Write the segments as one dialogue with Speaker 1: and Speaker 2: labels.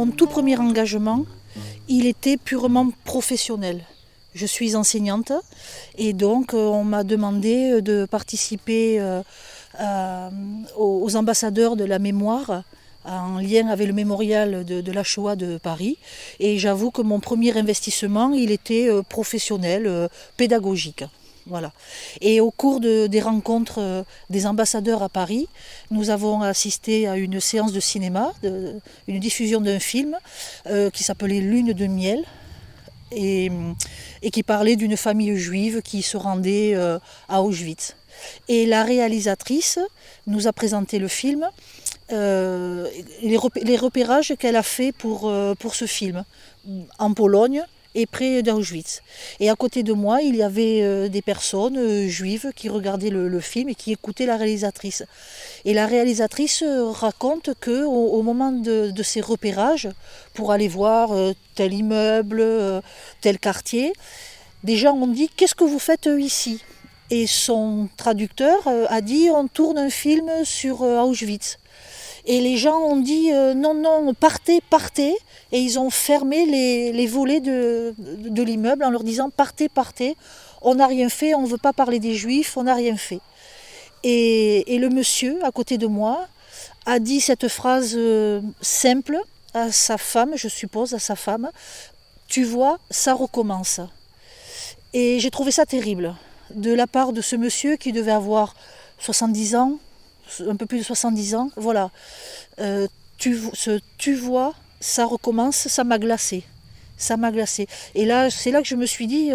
Speaker 1: Mon tout premier engagement, il était purement professionnel. Je suis enseignante et donc on m'a demandé de participer aux ambassadeurs de la mémoire en lien avec le mémorial de la Shoah de Paris. Et j'avoue que mon premier investissement, il était professionnel, pédagogique. Voilà. Et au cours des rencontres des ambassadeurs à Paris, nous avons assisté à une séance de cinéma, une diffusion d'un film qui s'appelait Lune de miel et qui parlait d'une famille juive qui se rendait à Auschwitz. Et la réalisatrice nous a présenté le film, les repérages qu'elle a fait pour ce film en Pologne et près d'Auschwitz. Et à côté de moi, il y avait des personnes juives qui regardaient le film et qui écoutaient la réalisatrice. Et la réalisatrice raconte qu'au moment de ces repérages, pour aller voir tel immeuble, tel quartier, des gens ont dit « Qu'est-ce que vous faites ici ?» Et son traducteur a dit « On tourne un film sur Auschwitz ». Et les gens ont dit non, non, partez, partez. Et ils ont fermé les volets de l'immeuble en leur disant partez, partez. On n'a rien fait, on ne veut pas parler des Juifs, on n'a rien fait. Et le monsieur à côté de moi a dit cette phrase simple à sa femme, je suppose, à sa femme. Tu vois, ça recommence. Et j'ai trouvé ça terrible. De la part de ce monsieur qui devait avoir 70 ans, un peu plus de 70 ans, voilà. Tu vois, ça recommence, ça m'a glacé. Ça m'a glacé. Et là, c'est là que je me suis dit,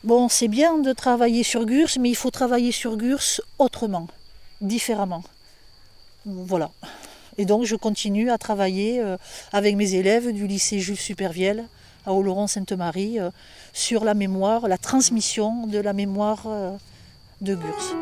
Speaker 1: bon, c'est bien de travailler sur Gurs, mais il faut travailler sur Gurs autrement, différemment. Voilà. Et donc, je continue à travailler avec mes élèves du lycée Jules Supervielle à Oloron-Sainte-Marie sur la mémoire, la transmission de la mémoire de Gurs.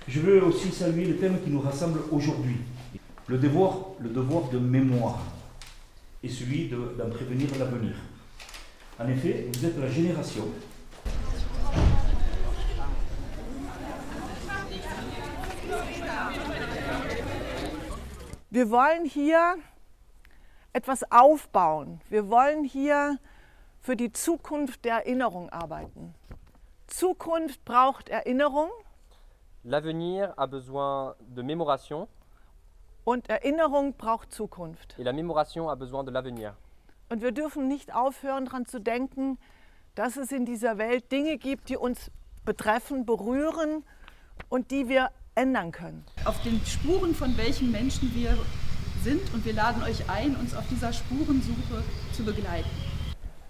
Speaker 2: Je veux aussi saluer le thème qui nous rassemble aujourd'hui, le devoir de mémoire et celui d'en prévenir l'avenir. En effet, vous êtes la génération
Speaker 3: Wir wollen hier etwas aufbauen. Wir wollen hier für die Zukunft der Erinnerung arbeiten. Zukunft braucht Erinnerung.
Speaker 4: L'avenir a besoin de mémoration.
Speaker 3: Und Erinnerung braucht Zukunft.
Speaker 4: Et la mémoration a besoin de l'avenir.
Speaker 3: Und wir dürfen nicht aufhören, daran zu denken, dass es in dieser Welt Dinge gibt, die uns betreffen, berühren und die wir ändern können.
Speaker 5: Auf den Spuren von welchen Menschen wir sind und wir laden euch ein, uns auf dieser Spurensuche zu begleiten.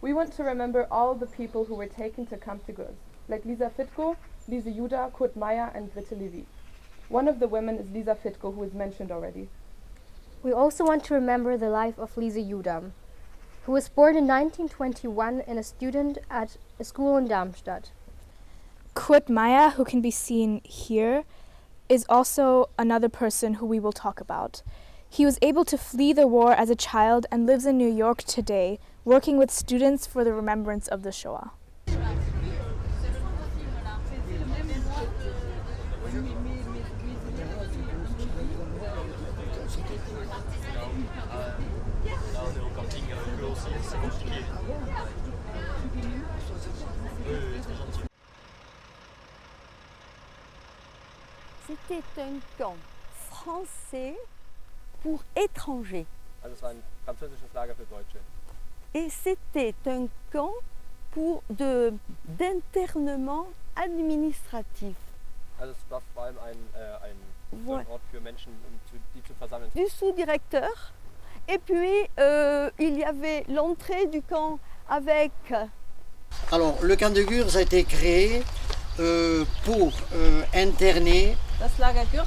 Speaker 6: We want to remember all the people who were taken to Camp de Gurs, like Lisa Fitko, Lise Juda, Kurt Meyer and Britte Levy. One of the women is Lisa Fitko, who was mentioned already.
Speaker 7: We also want to remember the life of Lise Juda, who was born in 1921 and a student at a school in Darmstadt.
Speaker 8: Kurt Meyer, who can be seen here, is also another person who we will talk about. He was able to flee the war as a child and lives in New York today, working with students for the remembrance of the Shoah.
Speaker 9: C'était un camp français pour étrangers.
Speaker 4: Also es war ein französisches Lager für Deutsche.
Speaker 9: Et c'était un camp d'internement administratif.
Speaker 4: Also es war vor allem ein Ort für Menschen, die zu versammeln.
Speaker 9: Du sous-directeur Et puis, il y avait l'entrée du camp avec...
Speaker 10: Alors, le camp de Gurs a été créé pour interner
Speaker 5: Das Lager Gürs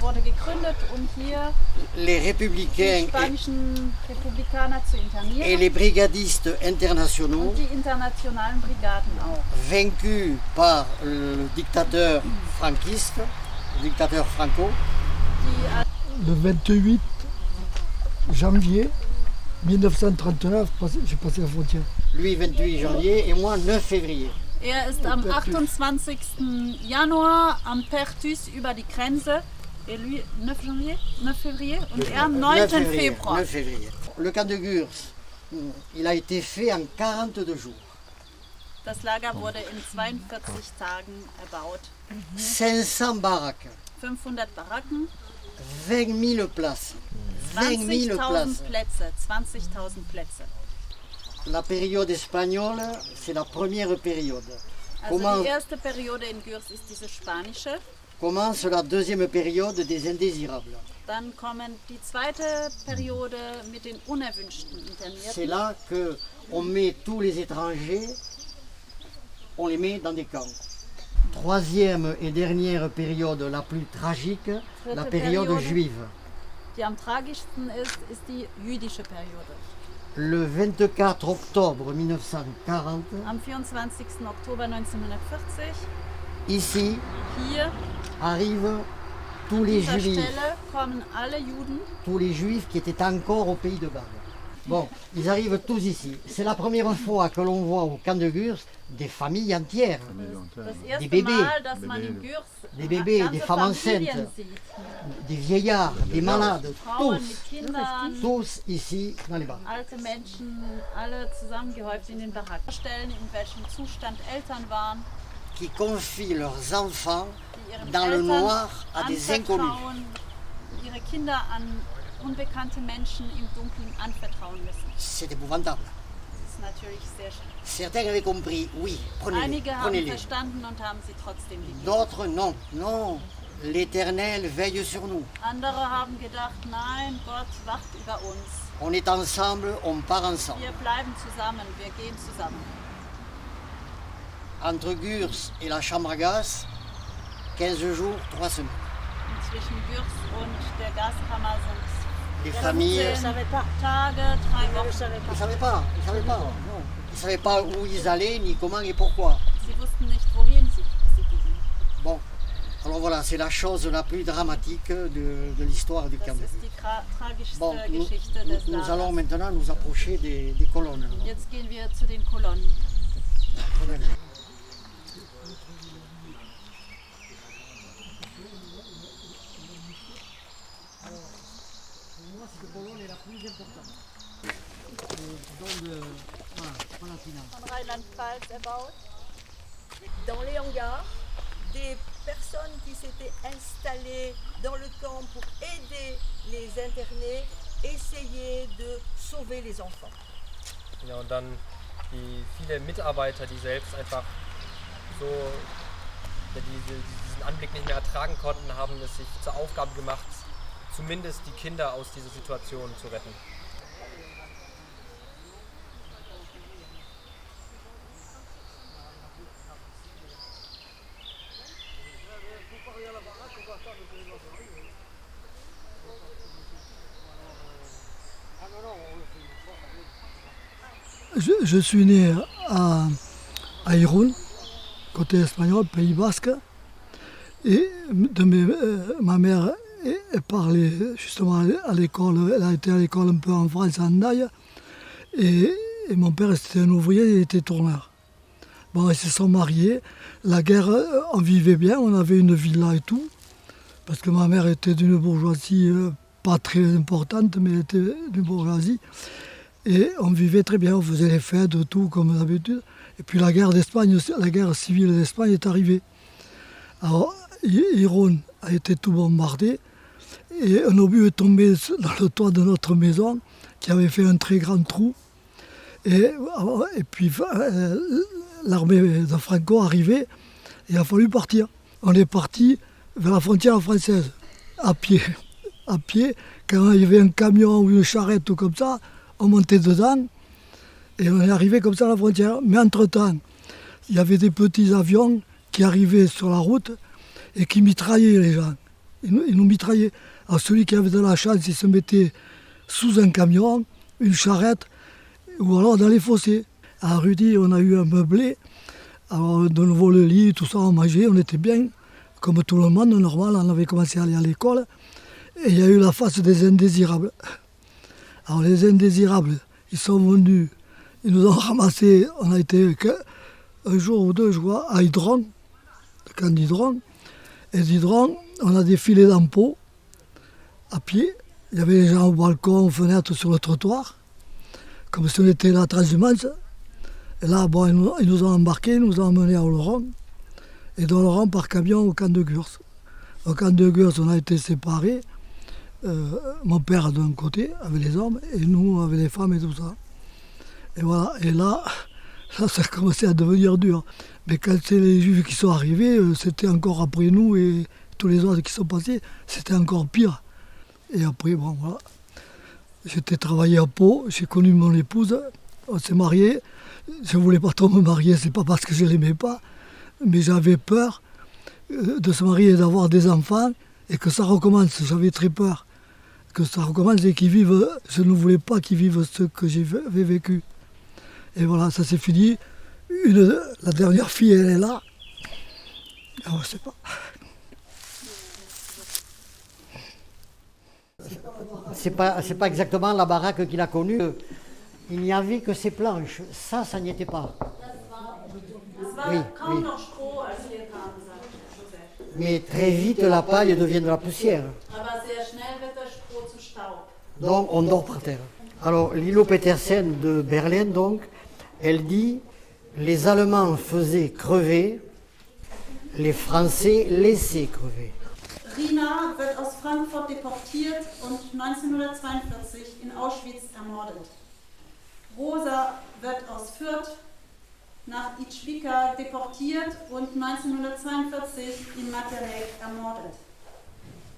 Speaker 5: wurde gegründet, hier
Speaker 10: les
Speaker 5: die
Speaker 10: républicains
Speaker 5: spanischen Republikaner zu
Speaker 10: et
Speaker 5: internieren
Speaker 10: les brigadistes internationaux
Speaker 5: und die internationalen Brigaden auch.
Speaker 10: vaincus par le dictateur franquiste, le dictateur Franco.
Speaker 11: Le 28 janvier 1939, j'ai passé la frontière.
Speaker 10: Lui 28 janvier et moi 9 février.
Speaker 5: Ist am 28. Januar am Perthus über die Grenze. Et lui, 9 janvier, 9 février und er am 9. Februar.
Speaker 10: 9 février. Le camp de Gurs, il a été fait en 42 jours.
Speaker 5: Das Lager wurde in 42 Tagen erbaut.
Speaker 10: 500 baraques.
Speaker 5: 500 Baracken.
Speaker 10: 20 000 places. 20 000 places.
Speaker 5: 20.000 Plätze.
Speaker 10: La période espagnole, c'est la première période.
Speaker 5: Also die erste Periode in Gürs ist diese spanische.
Speaker 10: Commence la deuxième période des indésirables.
Speaker 5: Dann kommen die zweite Periode mit den unerwünschten Internierten.
Speaker 10: C'est là qu'on met tous les étrangers, on les met dans des camps. Troisième et dernière période la plus tragique, la période juive.
Speaker 5: Die am tragischsten ist die jüdische Periode.
Speaker 10: Le 24 octobre 1940,
Speaker 5: am 24. Oktober 1940,
Speaker 10: ici,
Speaker 5: hier,
Speaker 10: arrivent tous les Juifs,
Speaker 5: kommen alle Juden,
Speaker 10: tous les Juifs qui étaient encore au pays de Galles. Bon, ils arrivent tous ici. C'est la première fois que l'on voit au camp de Gurs des familles entières, des bébés, des bébés, des femmes enceintes, des vieillards, des malades, tous ici dans les baraques.
Speaker 5: Alte Menschen, alle zusammengehäuft in den Baracken. Stellen, in welchem Zustand Eltern waren,
Speaker 10: qui confient leurs enfants dans le noir à des inconnus.
Speaker 5: Ihre Kinder an unbekannte Menschen im Dunkeln anvertrauen müssen.
Speaker 10: C'est épouvantable.
Speaker 5: Das ist natürlich sehr schlimm.
Speaker 10: Certains avaient compris, oui,
Speaker 5: Einige haben
Speaker 10: prenez-les.
Speaker 5: verstanden und haben sie trotzdem lieb.
Speaker 10: D'autres, non, non, l'Éternel veille sur nous.
Speaker 5: Andere haben gedacht, nein, Gott wacht über uns.
Speaker 10: On est ensemble, on part ensemble.
Speaker 5: Wir bleiben zusammen, wir gehen zusammen.
Speaker 10: Entre Gurs et la chambre à gaz, 15 jours, 3 semaines.
Speaker 5: Zwischen Gürs und der Gaskammer sind
Speaker 10: Les familles,
Speaker 5: Tage, 3 Wochen.
Speaker 10: ils ne savaient pas, non. Ils ne savaient pas où ils allaient, ni comment et pourquoi.
Speaker 5: Sie wussten nicht, wohin sie gingen.
Speaker 10: Bon, alors voilà, c'est la chose la plus dramatique de l'histoire du camp de
Speaker 5: Das ist
Speaker 10: Gurs.
Speaker 5: die tragischste
Speaker 10: Bon,
Speaker 5: Geschichte des
Speaker 10: nous
Speaker 5: Lagers.
Speaker 10: allons maintenant nous approcher des colonnes.
Speaker 5: Jetzt gehen wir zu den Kolonnen. Von Rheinland-Pfalz erbaut.
Speaker 9: Dans les hangars, des personnes qui s'étaient installées dans le camp pour aider les internés essayaient de sauver les enfants.
Speaker 4: Ja, und dann viele Mitarbeiter, die selbst einfach so diesen Anblick nicht mehr ertragen konnten, haben es sich zur Aufgabe gemacht, zumindest die Kinder aus dieser Situation zu retten.
Speaker 11: Je suis né à Irún, côté espagnol, Pays Basque. Et ma mère parlait justement à l'école, elle a été à l'école un peu en France, en Naï. Et mon père était un ouvrier, il était tourneur. Bon, ils se sont mariés. La guerre, on vivait bien, on avait une villa et tout. Parce que ma mère était d'une bourgeoisie pas très importante, mais elle était d'une bourgeoisie. Et on vivait très bien, on faisait les fêtes, tout comme d'habitude. Et puis la guerre d'Espagne, la guerre civile d'Espagne est arrivée. Alors, Irún a été tout bombardé. Et un obus est tombé dans le toit de notre maison, qui avait fait un très grand trou. Et puis l'armée de Franco arrivait, et il a fallu partir. On est parti vers la frontière française, à pied. à pied. Quand il y avait un camion ou une charrette ou comme ça, on montait dedans et on est arrivé comme ça à la frontière. Mais entre-temps, il y avait des petits avions qui arrivaient sur la route et qui mitraillaient les gens. Ils nous mitraillaient. Alors celui qui avait de la chance, il se mettait sous un camion, une charrette, ou alors dans les fossés. À Rudy, on a eu un meublé. Alors de nouveau le lit, tout ça, on mangeait, on était bien. Comme tout le monde, normal, on avait commencé à aller à l'école. Et il y a eu la face des indésirables. Alors les indésirables, ils sont venus, ils nous ont ramassés. On a été un jour ou deux, je crois, à Hydron, le camp d'Hydron. Et d'Hydron, on a défilé dans Pau, à pied. Il y avait les gens au balcon, aux fenêtres, sur le trottoir, comme si on était la transhumance. Et là, bon, ils nous ont embarqués, ils nous ont emmenés à Oloron. Et d'Oloron par camion au camp de Gurs. Au camp de Gurs, on a été séparés. Mon père d'un côté, avec les hommes, et nous, avec les femmes et tout ça. Et voilà, et là, ça a commencé à devenir dur. Mais quand c'est les Juifs qui sont arrivés, c'était encore après nous, et tous les autres qui sont passés, c'était encore pire. Et après, bon, voilà. J'étais travaillé à Pau, j'ai connu mon épouse, on s'est mariés. Je ne voulais pas trop me marier, c'est pas parce que je ne l'aimais pas, mais j'avais peur de se marier et d'avoir des enfants et que ça recommence. J'avais très peur que ça recommence et qu'ils vivent. Je ne voulais pas qu'ils vivent ce que j'avais vécu. Et voilà, ça s'est fini. La dernière fille, elle est là. Alors, je sais pas.
Speaker 10: C'est pas exactement la baraque qu'il a connue. Il n'y avait que ces planches. Ça n'y était pas. Oui, oui. Mais très vite, la paille devient de la poussière. Donc, on dort par terre. Alors, Lilo Petersen de Berlin, donc, elle dit « Les Allemands faisaient crever, les Français laissaient crever ».
Speaker 5: Rina wird aus Frankfurt deportiert und 1942 in Auschwitz ermordet. Rosa wird aus Fürth nach Ichvika deportiert und 1942 in Majdanek ermordet.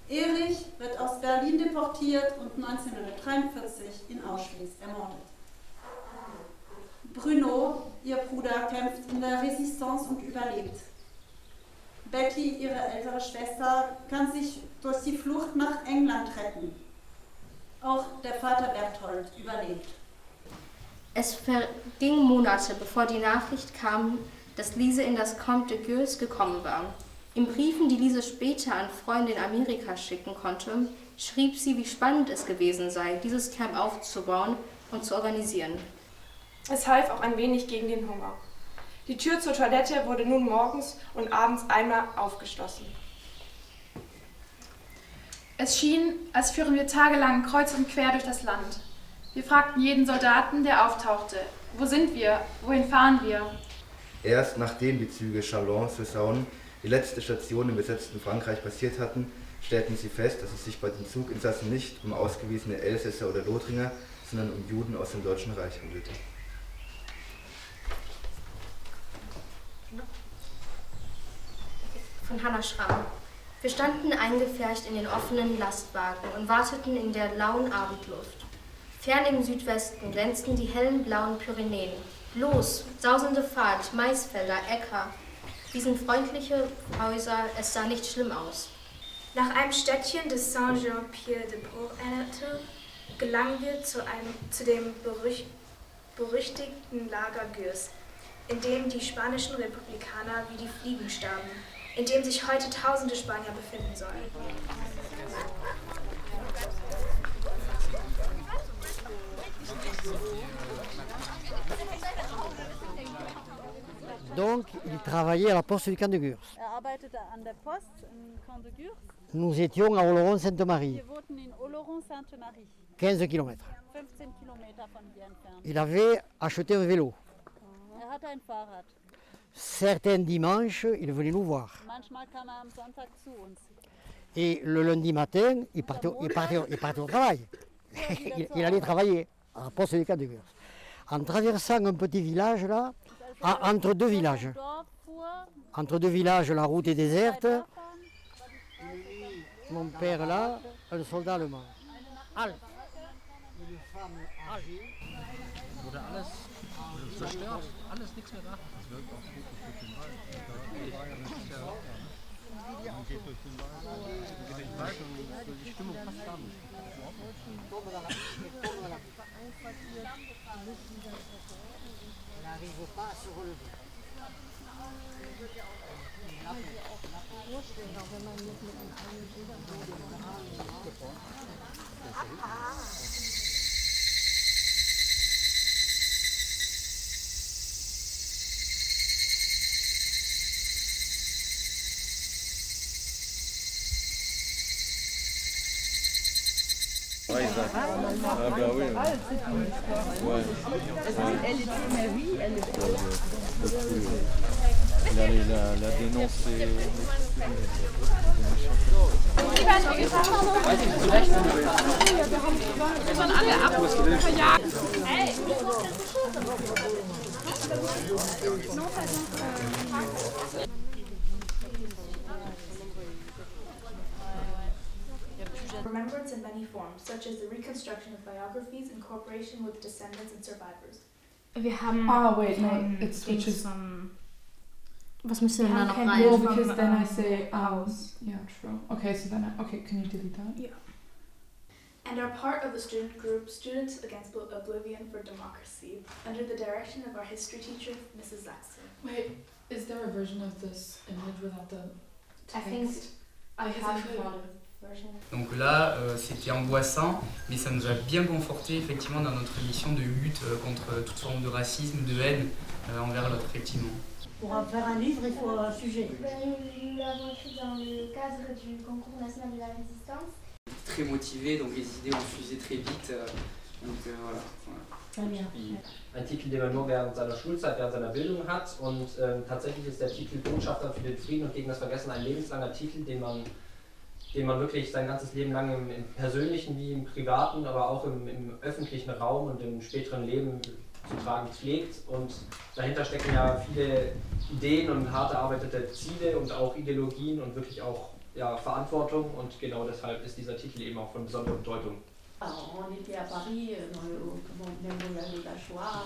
Speaker 5: Erich wird aus Berlin deportiert und 1943 in Auschwitz ermordet. Bruno, ihr Bruder, kämpft in der Resistance und überlebt. Betty, ihre ältere Schwester, kann sich durch die Flucht nach England retten. Auch der Vater Berthold überlebt.
Speaker 7: Es vergingen Monate, bevor die Nachricht kam, dass Lise in das Camp de Gurs gekommen war. In Briefen, die Lise später an Freunde in Amerika schicken konnte, schrieb sie, wie spannend es gewesen sei, dieses Camp aufzubauen und zu organisieren.
Speaker 12: Es half auch ein wenig gegen den Hunger. Die Tür zur Toilette wurde nun morgens und abends einmal aufgeschlossen.
Speaker 13: Es schien, als führen wir tagelang kreuz und quer durch das Land. Wir fragten jeden Soldaten, der auftauchte, wo sind wir, wohin fahren wir?
Speaker 14: Erst nachdem die Züge Chalon-sur-Saône, die letzte Station im besetzten Frankreich, passiert hatten, stellten sie fest, dass es sich bei den Zuginsassen nicht um ausgewiesene Elsässer oder Lothringer, sondern um Juden aus dem Deutschen Reich handelte.
Speaker 7: Von Hannah Schramm. Wir standen eingepfercht in den offenen Lastwagen und warteten in der lauen Abendluft. Fern im Südwesten glänzten die hellen blauen Pyrenäen. Los, sausende Fahrt, Maisfelder, Äcker, wiesenfreundliche Häuser, es sah nicht schlimm aus.
Speaker 15: Nach einem Städtchen des Saint-Jean-Pied-de-Port erinnerte, gelangen wir zu dem berüchtigten Lager Gurs, in dem die spanischen Republikaner wie die Fliegen starben, in dem sich heute tausende Spanier befinden sollen.
Speaker 10: Donc, il travaillait à la poste du camp de Gurs.
Speaker 5: arbeitete an der Post im Camp de Gurs.
Speaker 10: Nous étions à Oloron-Sainte-Marie,
Speaker 5: Wir wohnten in Oloron-Sainte-Marie,
Speaker 10: 15 km.
Speaker 5: 15 Kilometer von hier entfernt.
Speaker 10: Il avait acheté un vélo.
Speaker 5: Hatte ein Fahrrad.
Speaker 10: Certains dimanches, il venait nous voir.
Speaker 5: Manchmal kam am Sonntag zu uns.
Speaker 10: Et le lundi matin, il partait au travail. il allait travailler à la poste du camp de Gurs. En traversant un petit village là, entre deux villages. Entre deux villages, la route est déserte. Mon père là, un soldat allemand. Halt! Une femme âgée.
Speaker 16: Wurde alles zerstört, alles nichts mehr da. Das wirkt auch wirklich durch den Wald. Da war ja eine sehr laut. Man geht durch den Wald und die Stimmung passt gar nicht.
Speaker 10: Elle n'arrive pas à se relever.
Speaker 17: Ah bah oui. Ouais.
Speaker 9: Elle était ma vie, elle est...
Speaker 17: La dénoncé.
Speaker 15: Remembrance in many forms, such as the reconstruction of biographies in cooperation with descendants and survivors.
Speaker 18: Wir haben
Speaker 19: wait, no, it switches.
Speaker 18: Was müsste denn da noch rein?
Speaker 19: No, because then I say yeah, true. Okay, so then can you delete that?
Speaker 15: Yeah. And are part of the student group Students Against Oblivion for Democracy, under the direction of our history teacher, Mrs. Zaxter.
Speaker 19: Wait, is there a version of this image without the text?
Speaker 15: I think
Speaker 19: I have
Speaker 20: Donc là, c'était angoissant, mais ça nous a bien conforté effectivement dans notre mission de lutte contre toute forme de racisme, de haine envers l'autre, effectivement.
Speaker 10: Pour en faire un livre, il faut un sujet.
Speaker 7: Nous l'avons écrit dans le cadre du concours national de la résistance.
Speaker 20: Très motivé, donc les idées ont fusé très vite. Donc voilà.
Speaker 4: Ein Titel, den man nur während seiner Schulzeit, während seiner Bildung hat. Und tatsächlich ist der Titel Botschafter für den Frieden und gegen das Vergessen ein lebenslanger Titel, den man wirklich sein ganzes Leben lang im persönlichen wie im privaten, aber auch im öffentlichen Raum und im späteren Leben zu tragen pflegt. Und dahinter stecken ja viele Ideen und hart erarbeitete Ziele und auch Ideologien und wirklich auch Verantwortung. Und genau deshalb ist dieser Titel eben auch von besonderer Bedeutung.
Speaker 5: On était à Paris, même dans la Shoah.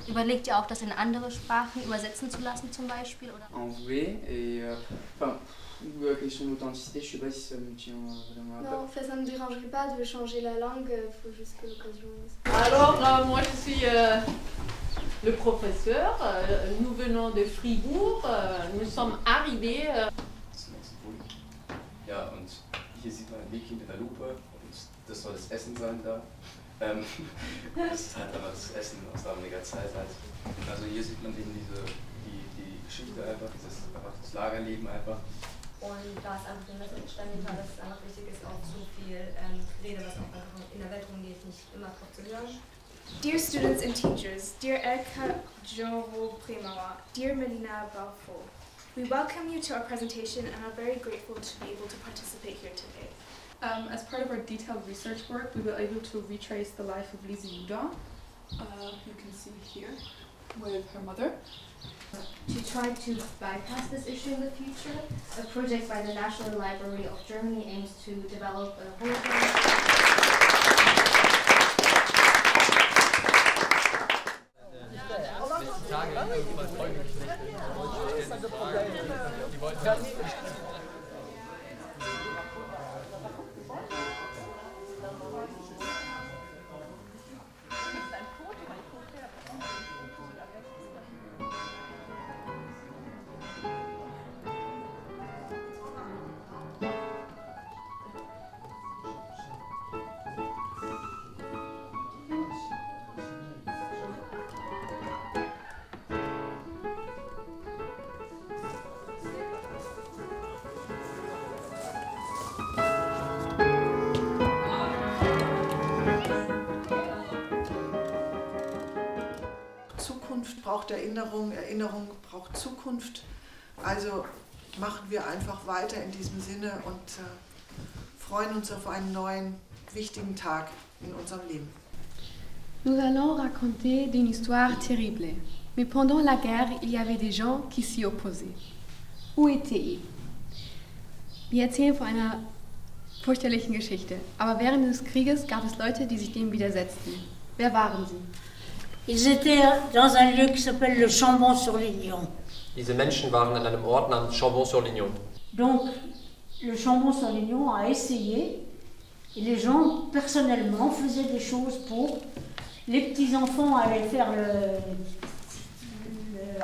Speaker 7: Überlegt ihr auch, das in andere Sprachen übersetzen zu lassen zum Beispiel? Oder?
Speaker 20: En vrai, et la question d'authenticité, je sais pas si ça me tient vraiment à cœur.
Speaker 7: Non, en fait, ça ne me dérangerait pas de changer la langue, il faut juste que l'occasion...
Speaker 9: Alors, moi je suis le professeur, nous venons de Fribourg, nous sommes arrivés...
Speaker 21: Ja, und hier sieht man ein Mädchen mit der Lupe und das soll das Essen sein da. Das ist halt einfach das Essen aus damaliger Zeit halt. Also hier sieht man eben die Geschichte einfach, das Lagerleben einfach.
Speaker 22: Und da es einfach in der entstanden war, dass es einfach wichtig ist, auch so viel Rede, was auch einfach in der Welt rumgeht, nicht immer drauf zu hören.
Speaker 15: Dear students and teachers, dear Erika Joho Premawa, dear Melina Balfo, we welcome you to our presentation and are very grateful to be able to participate here today.
Speaker 19: As part of our detailed research work, we were able to retrace the life of Lise Juda, you can see here, with her mother.
Speaker 7: To try to bypass this issue in the future, a project by the National Library of Germany aims to develop a
Speaker 3: Zukunft braucht Erinnerung, Erinnerung braucht Zukunft. Also machen wir einfach weiter in diesem Sinne und freuen uns auf einen neuen, wichtigen Tag in unserem Leben.
Speaker 23: Nous allons raconter d'une histoire terrible. Mais pendant la guerre, il y avait des gens qui s'y opposaient. Où étaient-ils? Wir erzählen von einer fürchterlichen Geschichte. Aber während des Krieges gab es Leute, die sich dem widersetzten. Wer waren sie?
Speaker 1: Ils étaient dans un lieu qui s'appelle le Chambon-sur-Lignon.
Speaker 4: Diese Menschen waren an einem Ort namens Chambon-sur-Lignon.
Speaker 1: Donc, le Chambon-sur-Lignon a essayé, et les gens, personnellement, faisaient des choses pour... Les petits-enfants allaient faire le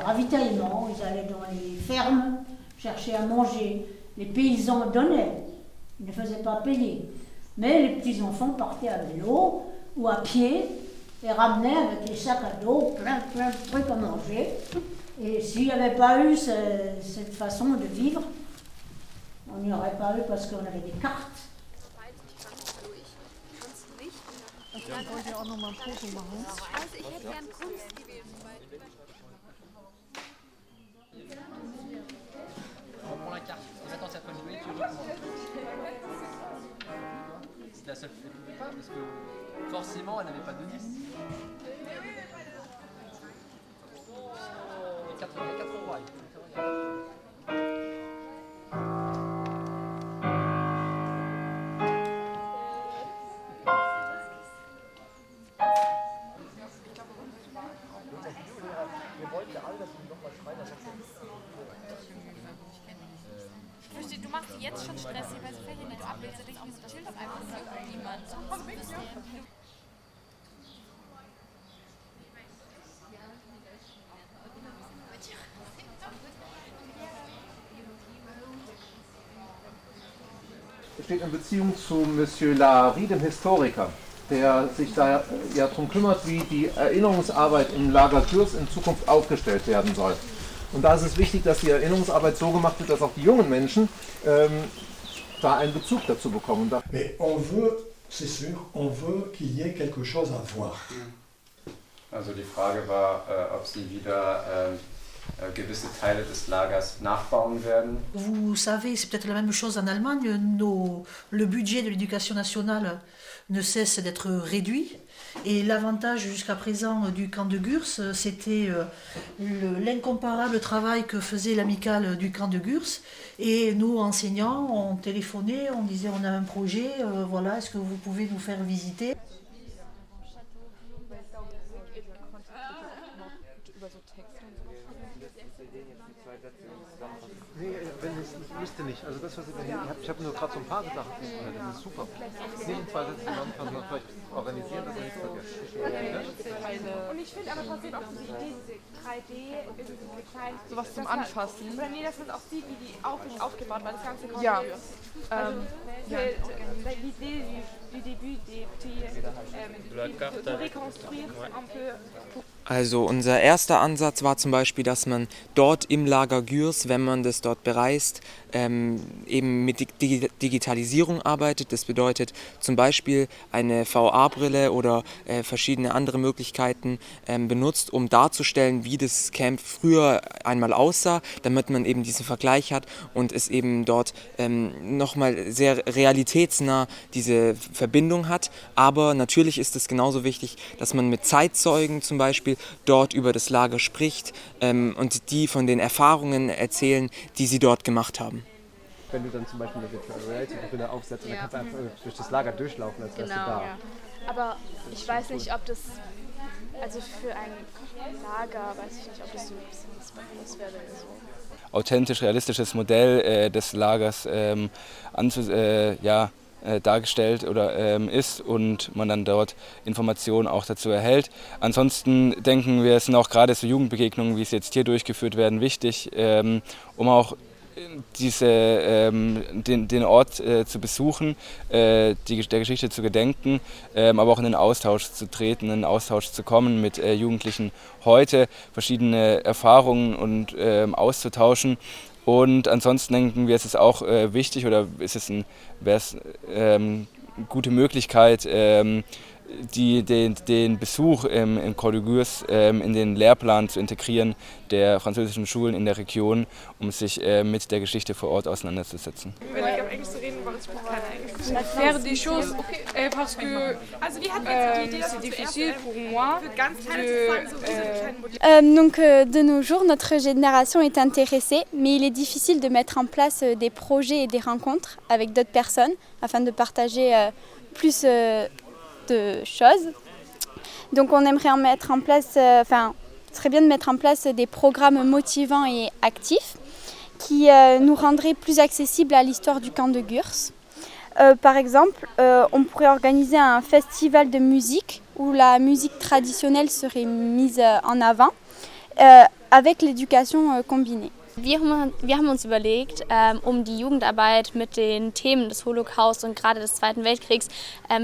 Speaker 1: ravitaillement, ils allaient dans les fermes chercher à manger. Les paysans donnaient, ils ne faisaient pas payer. Mais les petits-enfants partaient à vélo ou à pied et ramenaient avec les sacs à dos plein de trucs à manger. Et s'il n'y avait pas eu cette façon de vivre, on n'y aurait pas eu parce qu'on avait des cartes.
Speaker 3: Ich wollte ja auch noch mal ein Foto machen.
Speaker 2: Also ich hätte gern Kunst gewählt.
Speaker 4: On prend la carte. Attends, ça peut jouer, tu recommences. C'est la seule qui ne pouvait pas, parce que forcément, elle n'avait pas de 10. Les 4 rois.
Speaker 2: Du machst sie jetzt schon stressig, weil sie Fächer nicht ablesen. Ich chill doch einfach so niemand.
Speaker 6: Steht in Beziehung zu Monsieur Larry, dem Historiker, der sich da ja darum kümmert, wie die Erinnerungsarbeit im Lager Gürs in Zukunft aufgestellt werden soll. Und da ist es wichtig, dass die Erinnerungsarbeit so gemacht wird, dass auch die jungen Menschen da einen Bezug dazu bekommen.
Speaker 24: Mais on veut, c'est sûr, on veut qu'il y ait quelque chose à voir.
Speaker 21: Also die Frage war, ob sie wieder gewisse Teile des Lagers nachbauen werden.
Speaker 25: Vous savez, c'est peut-être la même chose en Allemagne, le budget de l'éducation nationale ne cesse d'être réduit. Et l'avantage jusqu'à présent du camp de Gurs, c'était l'incomparable travail que faisait l'amicale du camp de Gurs. Et nous, enseignants, on téléphonait, on disait on a un projet, voilà, est-ce que vous pouvez nous faire visiter?
Speaker 6: Nee, wenn ich es wüsste nicht. Also das, was ich habe nur gerade so ein paar Sachen. Das ist super. Nicht in 2 Sätzen zusammenfassen, sondern vielleicht organisieren, dass man nichts vergisst.
Speaker 12: Und ich finde aber trotzdem auch diese Idee, diese 3D, irgendwie klein.
Speaker 26: Sowas zum Anfassen.
Speaker 12: Oder nee, dass man auch sieht, wie die aufgebaut war, das ganze Konto.
Speaker 26: Ja.
Speaker 12: Also, l'idée du début des petits, de reconstruire un peu.
Speaker 27: Also unser erster Ansatz war zum Beispiel, dass man dort im Lager Gürs, wenn man das dort bereist, eben mit Digitalisierung arbeitet. Das bedeutet zum Beispiel eine VR-Brille oder verschiedene andere Möglichkeiten benutzt, um darzustellen, wie das Camp früher einmal aussah, damit man eben diesen Vergleich hat und es eben dort nochmal sehr realitätsnah diese Verbindung hat. Aber natürlich ist es genauso wichtig, dass man mit Zeitzeugen zum Beispiel dort über das Lager spricht und die von den Erfahrungen erzählen, die sie dort gemacht haben.
Speaker 6: Wenn du dann zum Beispiel eine Virtual Reality-Brille aufsetzt, dann kannst du einfach durch das Lager durchlaufen, als wärst du da.
Speaker 2: Ja. Aber ich weiß nicht, ob das, also für ein Lager, weiß ich nicht, ob das so ein bisschen was wäre. So.
Speaker 28: Authentisch, realistisches Modell des Lagers dargestellt oder ist und man dann dort Informationen auch dazu erhält. Ansonsten denken wir, es sind auch gerade so Jugendbegegnungen, wie es jetzt hier durchgeführt werden, wichtig, um auch den Ort zu besuchen, der Geschichte zu gedenken, aber auch in den Austausch zu treten, in den Austausch zu kommen mit Jugendlichen heute, verschiedene Erfahrungen und auszutauschen. Und ansonsten denken wir, es ist auch wichtig oder wäre es eine gute Möglichkeit, den Besuch im Camp de Gurs in den Lehrplan zu integrieren der französischen Schulen in der Region, um sich mit der Geschichte vor Ort auseinanderzusetzen.
Speaker 8: Faire des choses parce que c'est difficile pour moi
Speaker 11: Donc de nos jours, notre génération est intéressée, mais il est difficile de mettre en place des projets et des rencontres avec d'autres personnes afin de partager plus de choses. Donc on aimerait en mettre en place, ce serait bien de mettre en place des programmes motivants et actifs qui nous rendraient plus accessibles à l'histoire du camp de Gurs. Par exemple, on pourrait organiser un festival de musique où la musique traditionnelle serait mise en avant avec l'éducation combinée.
Speaker 13: Wir haben uns überlegt, die Jugendarbeit mit den Themen des Holocaust und gerade des Zweiten Weltkriegs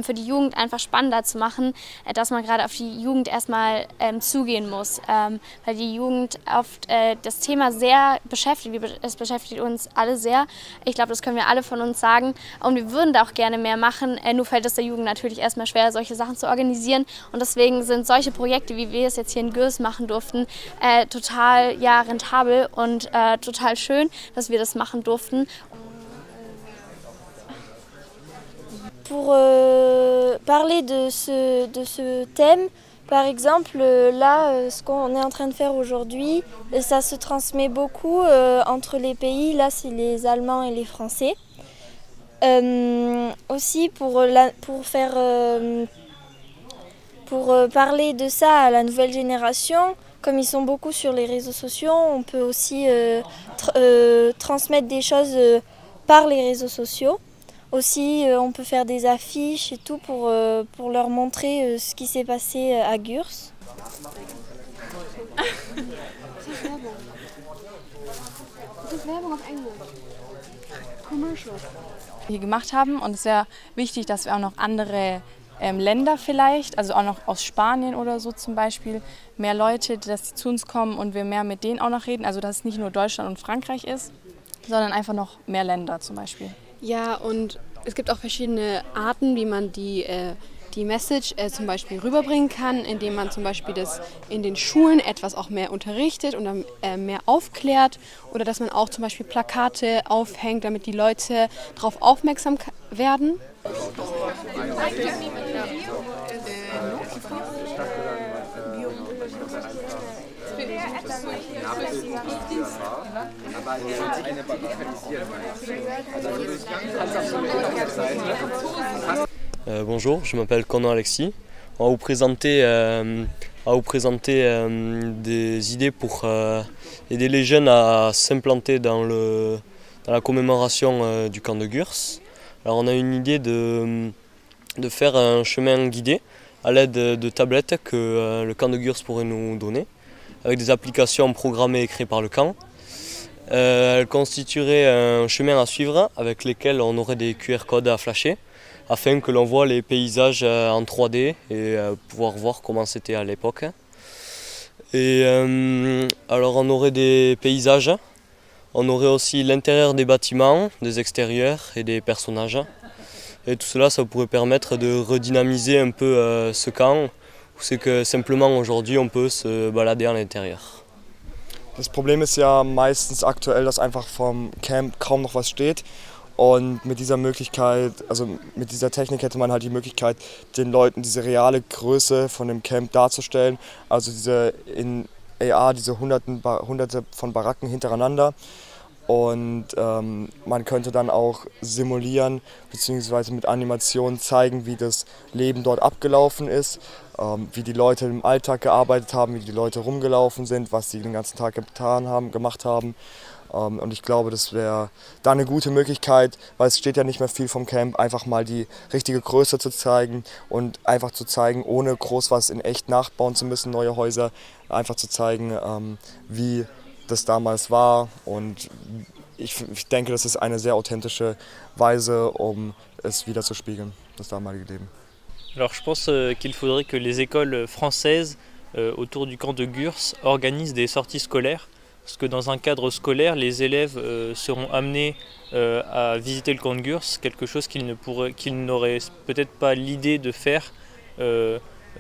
Speaker 13: für die Jugend einfach spannender zu machen, dass man gerade auf die Jugend erstmal zugehen muss, weil die Jugend oft das Thema sehr beschäftigt. Es beschäftigt uns alle sehr. Ich glaube, das können wir alle von uns sagen und wir würden da auch gerne mehr machen, nur fällt es der Jugend natürlich erstmal schwer, solche Sachen zu organisieren und deswegen sind solche Projekte, wie wir es jetzt hier in Gurs machen durften, total rentabel und total schön, dass wir das machen durften.
Speaker 11: Pour parler de ce thème, par exemple, là, ce qu'on est en train de faire aujourd'hui, ça se transmet beaucoup entre les pays. Là, c'est les Allemands et les Français. Aussi, pour parler de ça à la nouvelle génération, comme ils sont beaucoup sur les réseaux sociaux, on peut aussi transmettre des choses par les réseaux sociaux. Aussi, on peut faire des affiches et tout pour leur montrer ce qui s'est passé à Gurs.
Speaker 14: Hier gemacht haben und es wäre wichtig, dass wir auch noch andere Länder vielleicht, also auch noch aus Spanien oder so zum Beispiel, mehr Leute, dass sie zu uns kommen und wir mehr mit denen auch noch reden, also dass es nicht nur Deutschland und Frankreich ist, sondern einfach noch mehr Länder zum Beispiel.
Speaker 23: Ja, und es gibt auch verschiedene Arten, wie man die Message zum Beispiel rüberbringen kann, indem man zum Beispiel das in den Schulen etwas auch mehr unterrichtet und dann mehr aufklärt oder dass man auch zum Beispiel Plakate aufhängt, damit die Leute darauf aufmerksam werden.
Speaker 16: Bonjour, je m'appelle Conan Alexis. On va vous présenter, des idées pour aider les jeunes à s'implanter dans la commémoration du camp de Gurs. Alors on a une idée de faire un chemin guidé à l'aide de tablettes que le camp de Gurs pourrait nous donner, avec des applications programmées et créées par le camp. Elles constitueraient un chemin à suivre avec lesquels on aurait des QR codes à flasher afin que l'on voit les paysages en 3D et pouvoir voir comment c'était à l'époque. Et alors on aurait des paysages, on aurait aussi l'intérieur des bâtiments, des extérieurs et des personnages. Et tout cela, ça pourrait permettre de redynamiser un peu ce camp, où c'est que simplement aujourd'hui on peut se balader à l'intérieur.
Speaker 17: Das Problem ist ja meistens aktuell, dass einfach vom Camp kaum noch was steht. Und mit dieser Möglichkeit, also mit dieser Technik hätte man halt die Möglichkeit, den Leuten diese reale Größe von dem Camp darzustellen. Also diese in AR, diese hunderte von Baracken hintereinander. Und man könnte dann auch simulieren bzw. mit Animationen zeigen, wie das Leben dort abgelaufen ist, wie die Leute im Alltag gearbeitet haben, wie die Leute rumgelaufen sind, was sie den ganzen Tag gemacht haben. Und ich glaube, das wäre da eine gute Möglichkeit, weil es steht ja nicht mehr viel vom Camp, einfach mal die richtige Größe zu zeigen und einfach zu zeigen, ohne groß was in echt nachbauen zu müssen, neue Häuser, einfach zu zeigen, wie das damals war. Und ich denke, das ist eine sehr authentische Weise, um es wieder zu spiegeln, das damalige Leben.
Speaker 18: Alors je pense qu'il faudrait que les écoles françaises autour du camp de Gurs organisent des sorties scolaires, parce que dans un cadre scolaire, les élèves seront amenés à visiter le camp de Gurs, quelque chose qu'ils n'auraient peut-être pas l'idée de faire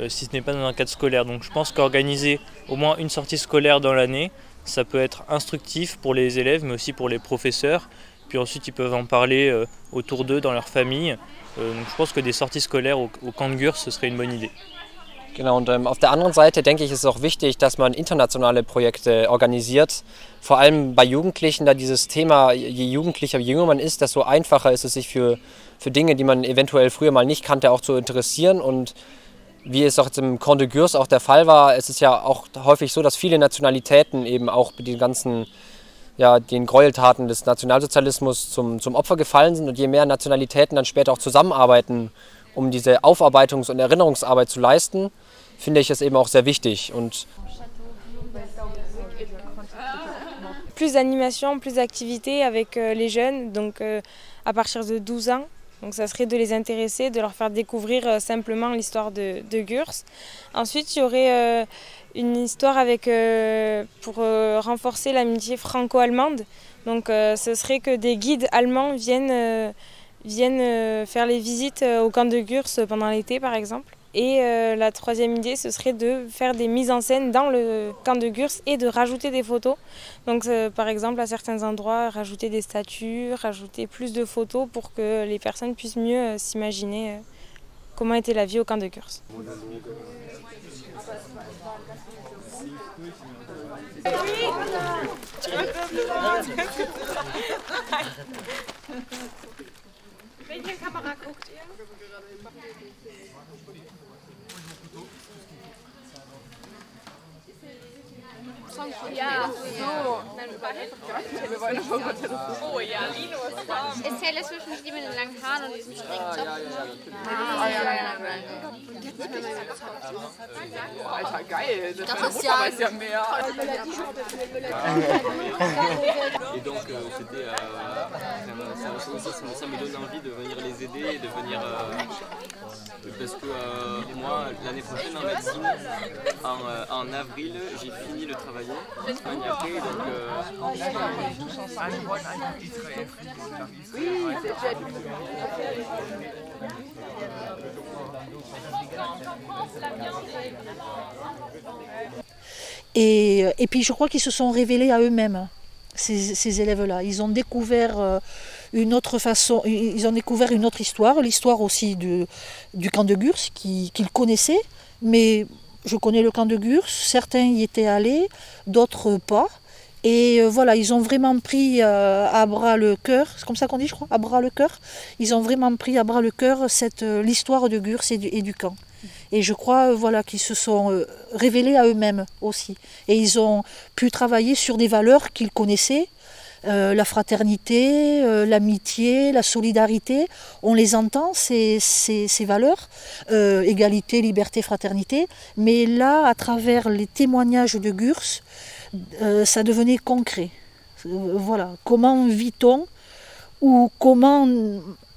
Speaker 18: si ce n'est pas dans un cadre scolaire. Donc je pense qu'organiser au moins une sortie scolaire dans l'année, ça peut être instructif pour les élèves mais aussi pour les professeurs. Puis ensuite ils peuvent en parler autour d'eux, dans leur famille. Donc je pense que des sorties scolaires au Camp de Gurs, ce serait une bonne idée.
Speaker 4: Genau, und auf der anderen Seite denke ich, ist es auch wichtig, dass man internationale Projekte organisiert. Vor allem bei Jugendlichen, da dieses Thema, je jugendlicher, je jünger man ist, desto einfacher ist es, sich für Dinge, die man eventuell früher mal nicht kannte, auch zu interessieren. Und wie es auch jetzt im Camp de Gurs auch der Fall war, es ist ja auch häufig so, dass viele Nationalitäten eben auch mit den ganzen den Gräueltaten des Nationalsozialismus zum Opfer gefallen sind. Und je mehr Nationalitäten dann später auch zusammenarbeiten, um diese Aufarbeitungs- und Erinnerungsarbeit zu leisten, finde ich es eben auch sehr wichtig. Und
Speaker 5: plus d'animation, plus d'activités avec les jeunes, donc à partir de 12 ans. Donc ça serait de les intéresser, de leur faire découvrir simplement l'histoire de Gurs. Ensuite, il y aurait une histoire avec, pour renforcer l'amitié franco-allemande. Donc ce serait que des guides allemands viennent faire les visites au camp de Gurs pendant l'été par exemple. Et la troisième idée, ce serait de faire des mises en scène dans le camp de Gurs et de rajouter des photos. Donc par exemple, à certains endroits, rajouter des statues, rajouter plus de photos pour que les personnes puissent mieux s'imaginer comment était la vie au camp de Gurs.
Speaker 12: Welche Kamera guckt ihr?
Speaker 9: Ja, so. Wir wollen noch mal Oh ja, Lino ist dran. Ich zähle zwischen die mit den langen Haaren und diesem schrägen Zopf.
Speaker 8: Alter, geil.
Speaker 9: Das ist ja...
Speaker 8: weiß ja mehr.
Speaker 10: Et donc c'était ça me donne envie de venir les aider et de venir parce que moi l'année prochaine en médecine en avril j'ai fini le travailler l'année après donc
Speaker 25: Et puis je crois qu'ils se sont révélés à eux-mêmes, ces élèves-là. Ils ont découvert une autre façon, ils ont découvert une autre histoire, l'histoire aussi du camp de Gurs qu'ils connaissaient, mais je connais le camp de Gurs, certains y étaient allés, d'autres pas. Et voilà, ils ont vraiment pris à bras le cœur, c'est comme ça qu'on dit je crois, à bras le cœur. Ils ont vraiment pris à bras le cœur l'histoire de Gurs et du camp. Et je crois voilà, qu'ils se sont révélés à eux-mêmes aussi. Et ils ont pu travailler sur des valeurs qu'ils connaissaient, la fraternité, l'amitié, la solidarité. On les entend, ces valeurs, égalité, liberté, fraternité. Mais là, à travers les témoignages de Gurs, ça devenait concret. Voilà, comment vit-on ou comment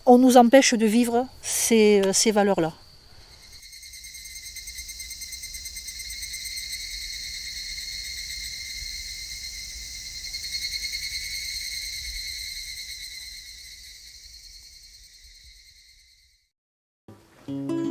Speaker 25: on nous empêche de vivre ces valeurs-là.
Speaker 10: Thank you.